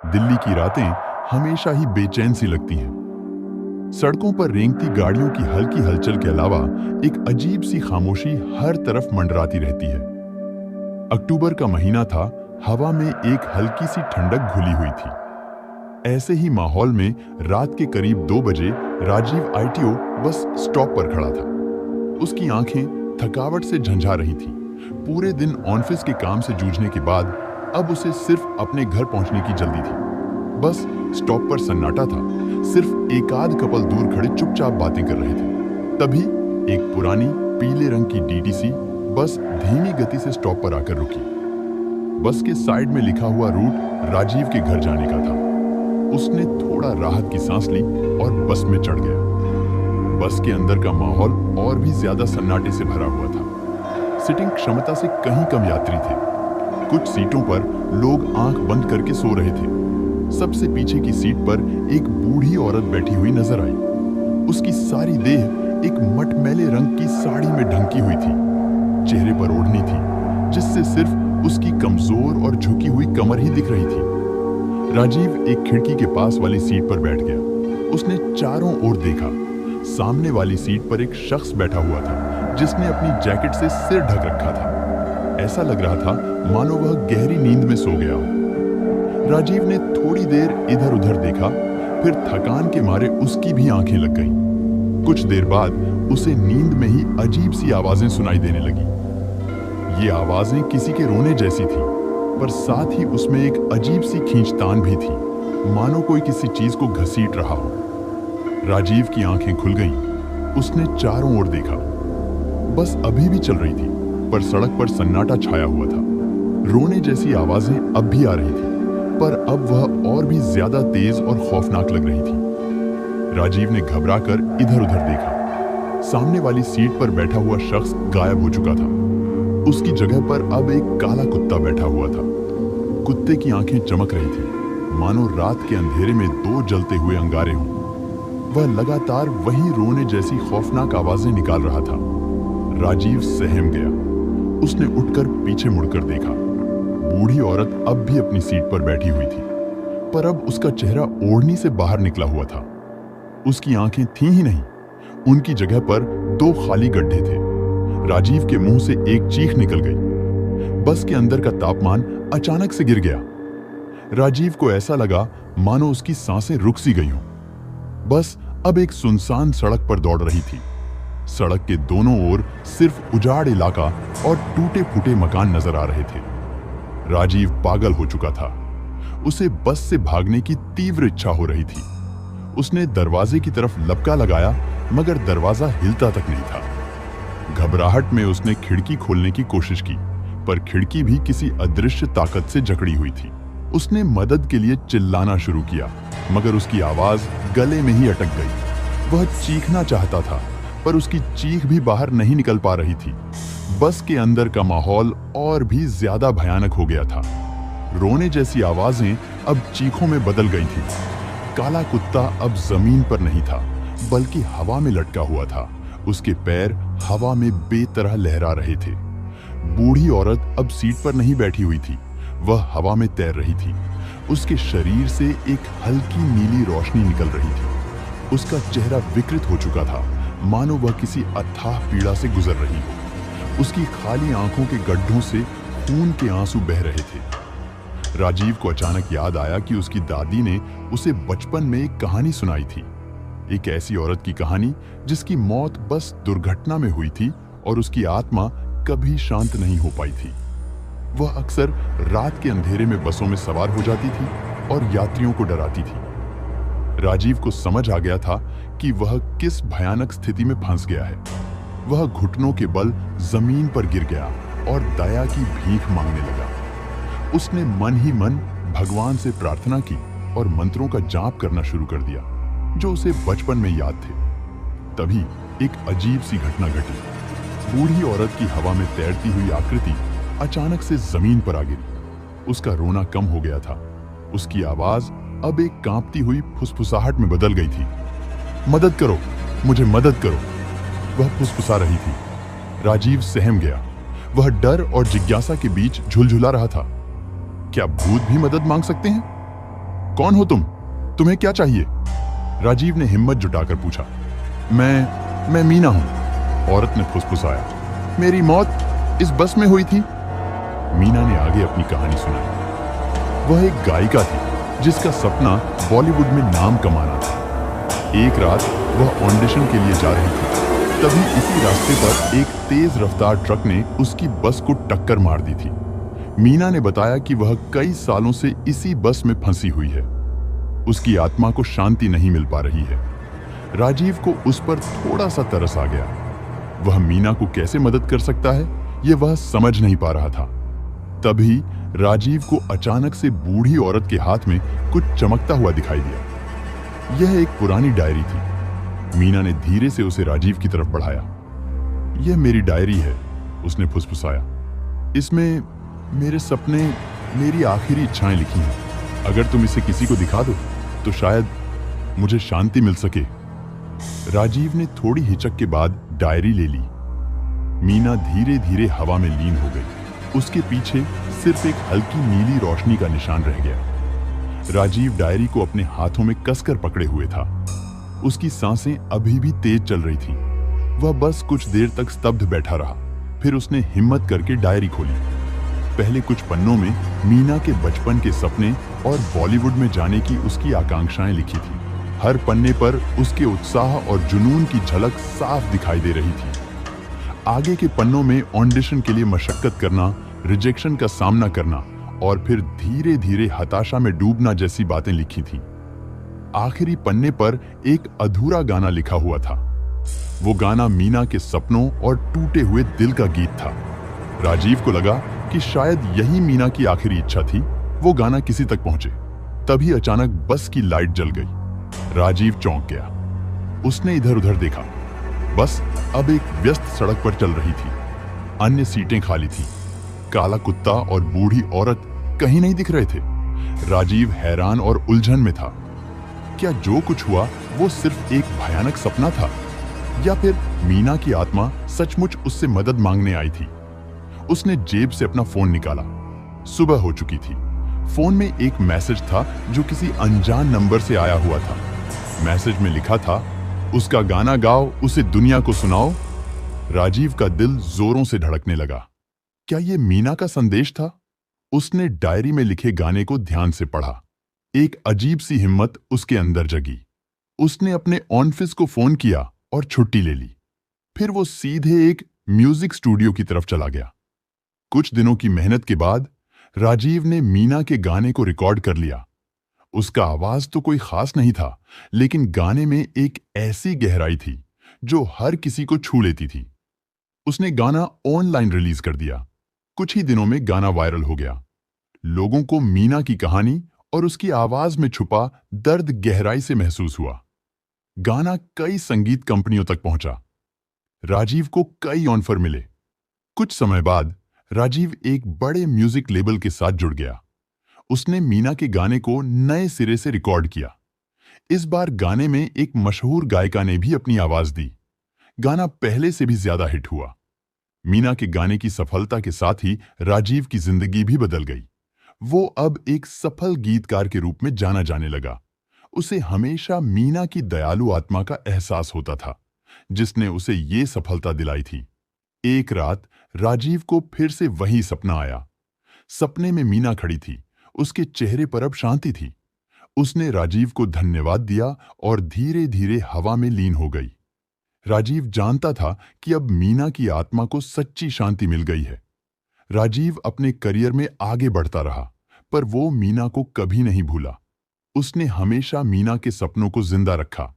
दिल्ली की रातें हमेशा ही बेचैन सी लगती हैं। सड़कों पर रेंगती गाड़ियों की हल्की हलचल के अलावा एक अजीब सी खामोशी हर तरफ मंडराती रहती है। अक्टूबर का महीना था, हवा में एक हल्की सी ठंडक घुली हुई थी। ऐसे ही माहौल में रात के करीब 2 बजे राजीव आईटीओ बस स्टॉप पर खड़ा था। उसकी आंखें थकावट से झंझा रही थीं। पूरे दिन ऑफिस के काम से जूझने के बाद अब उसे सिर्फ अपने घर पहुंचने की जल्दी थी। बस स्टॉप पर सन्नाटा था। सिर्फ एक आध कपल दूर खड़े चुपचाप बातें कर रहे थे। तभी एक पुरानी पीले रंग की डीटीसी बस धीमी गति से स्टॉप पर आकर रुकी। बस के साइड में लिखा हुआ रूट राजीव के घर जाने का था। उसने थोड़ा राहत की सांस ली और बस में चढ़ गया। बस के अंदर का माहौल और भी ज्यादा सन्नाटे से भरा हुआ था। सीटिंग क्षमता से कहीं कम यात्री थे। कुछ सीटों पर लोग आंख बंद करके सो रहे थे। सबसे पीछे की सीट पर एक बूढ़ी औरत बैठी हुई नजर आई। उसकी सारी देह एक मटमैले रंग की साड़ी में ढंकी हुई थी। चेहरे पर ओढ़नी थी, जिससे सिर्फ उसकी कमजोर और झुकी हुई कमर ही दिख रही थी। राजीव एक खिड़की के पास वाली सीट पर बैठ गया। उसने चारों ओर देखा। सामने वाली सीट पर एक शख्स बैठा हुआ था, जिसने अपनी जैकेट से सिर ढक रखा था। ऐसा लग रहा था मानो वह गहरी नींद में सो गया हो। राजीव ने थोड़ी देर इधर उधर देखा, फिर थकान के मारे उसकी भी आंखें लग गईं। कुछ देर बाद उसे नींद में ही अजीब सी आवाजें सुनाई देने लगी। ये आवाजें किसी के रोने जैसी थी, पर साथ ही उसमें एक अजीब सी खींचतान भी थी, मानो कोई किसी चीज को घसीट रहा हो। राजीव की आंखें खुल गईं। उसने चारों ओर देखा। बस अभी भी चल रही थी, पर सड़क पर सन्नाटा छाया हुआ था। रोने जैसी आवाजें अब भी आ रही थी, पर अब वह और भी ज्यादा तेज और खौफनाक लग रही थी। राजीव ने घबराकर इधर उधर देखा। सामने वाली सीट पर बैठा हुआ शख्स गायब हो चुका था। उसकी जगह पर अब एक काला कुत्ता बैठा हुआ था। कुत्ते की आंखें चमक रही थी, मानो रात के अंधेरे में 2 जलते हुए अंगारे हों। वह लगातार वही रोने जैसी खौफनाक आवाजें निकाल रहा था। राजीव सहम गया। उसने उठकर पीछे मुड़कर देखा। बूढ़ी औरत अब भी अपनी सीट पर बैठी हुई थी, पर अब उसका चेहरा ओढ़नी से बाहर निकला हुआ था। उसकी आंखें थीं ही नहीं, उनकी जगह पर 2 खाली गड्ढे थे। राजीव के मुंह से एक चीख निकल गई। बस के अंदर का तापमान अचानक से गिर गया। राजीव को ऐसा लगा मानो उसकी सांसें रुक सी गई हों। बस अब एक सुनसान सड़क पर दौड़ रही थी। सड़क के दोनों ओर सिर्फ उजाड़ इलाका और टूटे फूटे मकान नजर आ रहे थे। राजीव पागल हो चुका था। उसे बस से भागने की तीव्र इच्छा हो रही थी। उसने दरवाजे की तरफ लपका लगाया, मगर दरवाजा हिलता तक नहीं था। घबराहट में उसने खिड़की खोलने की कोशिश की, पर खिड़की भी किसी अदृश्य ताकत से जकड़ी हुई थी। उसने मदद के लिए चिल्लाना शुरू किया, मगर उसकी आवाज गले में ही अटक गई। वह चीखना चाहता था, पर उसकी चीख भी बाहर नहीं निकल पा रही थी। बस के अंदर का माहौल और भी ज्यादा भयानक हो गया था। रोने जैसी आवाजें अब चीखों में बदल गई थी। काला कुत्ता अब जमीन पर नहीं था, बल्कि हवा में लटका हुआ था। उसके पैर हवा में बेतरह लहरा रहे थे। बूढ़ी औरत अब सीट पर नहीं बैठी हुई थी, वह हवा में तैर रही थी। उसके शरीर से एक हल्की नीली रोशनी निकल रही थी। उसका चेहरा विकृत हो चुका था, मानो वह किसी अथाह पीड़ा से गुजर रही हो। उसकी खाली आंखों के गड्ढों से खून के आंसू बह रहे थे। राजीव को अचानक याद आया कि उसकी दादी ने उसे बचपन में एक कहानी सुनाई थी। एक ऐसी औरत की कहानी जिसकी मौत बस दुर्घटना में हुई थी और उसकी आत्मा कभी शांत नहीं हो पाई थी। वह अक्सर रात के अंधेरे में बसों में सवार हो जाती थी और यात्रियों को डराती थी। राजीव को समझ आ गया था कि वह किस भयानक स्थिति में फंस गया है। वह घुटनों के बल जमीन पर गिर गया और दया की भीख मांगने लगा। उसने मन ही मन भगवान से प्रार्थना की और मंत्रों का जाप करना शुरू कर दिया, जो उसे बचपन में याद थे। तभी एक अजीब सी घटना घटी। बूढ़ी औरत की हवा में तैरती हुई आकृति अचानक से जमीन पर आ गिरी। उसका रोना कम हो गया था। उसकी आवाज अब एक कांपती हुई फुसफुसाहट में बदल गई थी। मदद करो, मुझे मदद करो, वह फुसफुसा रही थी। राजीव सहम गया। वह डर और जिज्ञासा के बीच झुलझुला रहा था। क्या भूत भी मदद मांग सकते हैं? कौन हो तुम? तुम्हें क्या चाहिए? राजीव ने हिम्मत जुटाकर पूछा। मैं मीना हूं, औरत ने फुसफुसाया। मेरी मौत इस बस में हुई थी। मीना ने आगे अपनी कहानी सुनाई। वह एक गायिका थी जिसका सपना बॉलीवुड में नाम कमाना था। एक रात वह ऑडिशन के लिए जा रही थी, तभी इसी रास्ते पर एक तेज रफ्तार ट्रक ने उसकी बस को टक्कर मार दी थी। मीना ने बताया कि वह कई सालों से इसी बस में फंसी हुई है। उसकी आत्मा को शांति नहीं मिल पा रही है। राजीव को उस पर थोड़ा सा तरस आ गया। वह मीना को कैसे मदद कर सकता है, यह वह समझ नहीं पा रहा था। तभी राजीव को अचानक से बूढ़ी औरत के हाथ में कुछ चमकता हुआ दिखाई दिया। यह एक पुरानी डायरी थी। मीना ने धीरे से उसे राजीव की तरफ बढ़ाया। यह मेरी डायरी है, उसने फुसफुसाया। इसमें मेरे सपने, मेरी आखिरी इच्छाएं लिखी हैं। अगर तुम इसे किसी को दिखा दो तो शायद मुझे शांति मिल सके। राजीव ने थोड़ी हिचक के बाद डायरी ले ली। मीना धीरे धीरे हवा में लीन हो गई। उसके पीछे सिर्फ एक हल्की नीली रोशनी का निशान रह गया। राजीव डायरी को अपने हाथों में कसकर पकड़े हुए था। उसकी सांसें अभी भी तेज चल रही थीं। वह बस कुछ देर तक स्तब्ध बैठा रहा। फिर उसने हिम्मत करके डायरी खोली। पहले कुछ पन्नों में मीना के बचपन के सपने और बॉलीवुड में जाने की उसकी आकांक्षाएं लिखी थी। हर पन्ने पर उसके उत्साह और जुनून की झलक साफ दिखाई दे रही थी। आगे के पन्नों में ऑडिशन के लिए मशक्कत करना, रिजेक्शन का सामना करना और फिर धीरे धीरे हताशा में डूबना जैसी बातें लिखी थीं। आखिरी पन्ने पर एक अधूरा गाना लिखा हुआ था। वो गाना मीना के सपनों और टूटे हुए दिल का गीत था। राजीव को लगा कि शायद यही मीना की आखिरी इच्छा थी, वो गाना किसी तक पहुंचे। तभी अचानक बस की लाइट जल गई। राजीव चौंक गया। उसने इधर उधर देखा। बस अब एक व्यस्त सड़क पर चल रही थी। अन्य सीटें खाली थी। काला कुत्ता और बूढ़ी औरत कहीं नहीं दिख रहे थे। राजीव हैरान और उलझन में था। क्या जो कुछ हुआ वो सिर्फ एक भयानक सपना था, या फिर मीना की आत्मा सचमुच उससे मदद मांगने आई थी? उसने जेब से अपना फोन निकाला। सुबह हो चुकी थी। फोन में एक मैसेज था जो किसी अनजान नंबर से आया हुआ था। मैसेज में लिखा था, उसका गाना गाओ, उसे दुनिया को सुनाओ। राजीव का दिल जोरों से धड़कने लगा। क्या यह मीना का संदेश था? उसने डायरी में लिखे गाने को ध्यान से पढ़ा। एक अजीब सी हिम्मत उसके अंदर जगी। उसने अपने ऑफिस को फोन किया और छुट्टी ले ली। फिर वो सीधे एक म्यूजिक स्टूडियो की तरफ चला गया। कुछ दिनों की मेहनत के बाद राजीव ने मीना के गाने को रिकॉर्ड कर लिया। उसका आवाज तो कोई खास नहीं था, लेकिन गाने में एक ऐसी गहराई थी जो हर किसी को छू लेती थी। उसने गाना ऑनलाइन रिलीज कर दिया। कुछ ही दिनों में गाना वायरल हो गया। लोगों को मीना की कहानी और उसकी आवाज में छुपा दर्द गहराई से महसूस हुआ। गाना कई संगीत कंपनियों तक पहुंचा। राजीव को कई ऑफर मिले। कुछ समय बाद राजीव एक बड़े म्यूजिक लेबल के साथ जुड़ गया। उसने मीना के गाने को नए सिरे से रिकॉर्ड किया। इस बार गाने में एक मशहूर गायिका ने भी अपनी आवाज दी। गाना पहले से भी ज्यादा हिट हुआ। मीना के गाने की सफलता के साथ ही राजीव की जिंदगी भी बदल गई। वो अब एक सफल गीतकार के रूप में जाना जाने लगा। उसे हमेशा मीना की दयालु आत्मा का एहसास होता था, जिसने उसे ये सफलता दिलाई थी। एक रात राजीव को फिर से वही सपना आया। सपने में मीना खड़ी थी। उसके चेहरे पर अब शांति थी। उसने राजीव को धन्यवाद दिया और धीरे धीरे हवा में लीन हो गई। राजीव जानता था कि अब मीना की आत्मा को सच्ची शांति मिल गई है। राजीव अपने करियर में आगे बढ़ता रहा, पर वो मीना को कभी नहीं भूला। उसने हमेशा मीना के सपनों को जिंदा रखा।